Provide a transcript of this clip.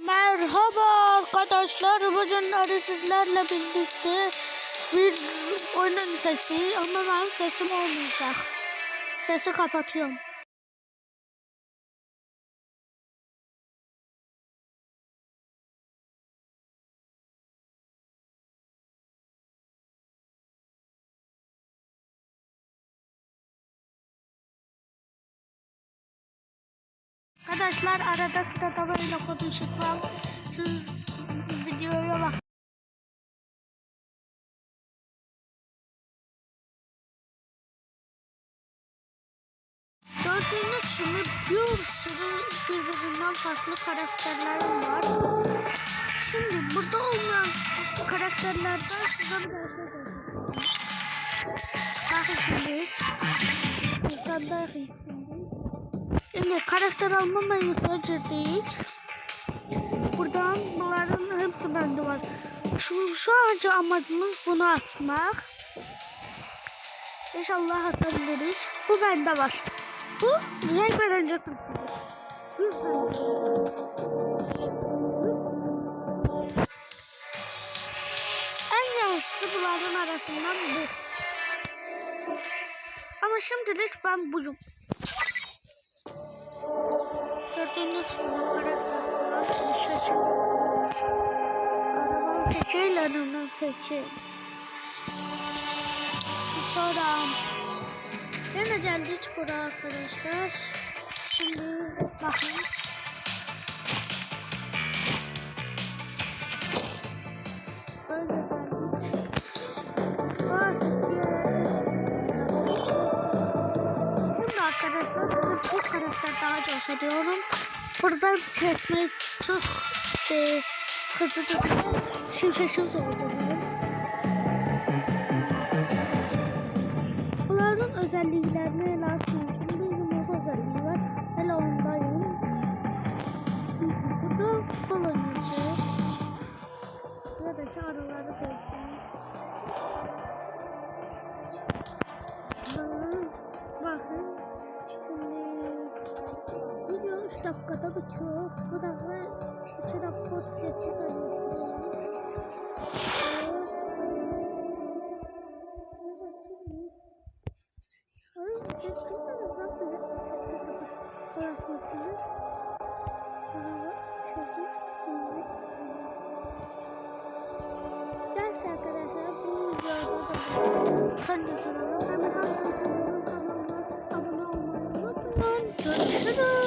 Merhaba arkadaşlar, bugün sizlerle birlikte bir oyunun sesi ama ben sesim olmayacak. Sesi kapatıyorum. Arkadaşlar arada sırada böyle konuşacağım. Siz videoya bak. Gördüğünüz gibi bir sürü birbirinden farklı karakterlerim var. Şimdi burada olmayan karakterlerden size bir bahsedeceğim. Şimdi karakter alma menüsüne girdik. Buradan bunların hepsi bende var. Şu anca amacımız bunu atmak. İnşallah atabiliriz. Bu bende var. Bu renk öncesi. En yaşlısı bunların arasından bu. Ama şimdilik ben buyum. Gördüğünüz gibi karakterler seçin. Arabam seçeyle önümden seçin. Sonra yine geldik buraya arkadaşlar. Şimdi bakın. Böyle geldik. Şimdi arkadaşlar bu karakter daha çok diyorum. Buradan seçmek çok sıkıcıdır. Şimşeksiz oldu. Bunların özelliklerini lazım. Şimdi yumurta özelliği var. Hele ondayım. Burada bulunucu. Buradaki arıları göstereyim. Bakın. Şimdi video 3 dakikada bitiyor. Bu da 2 dakika 38 saniye. Görüşürüz.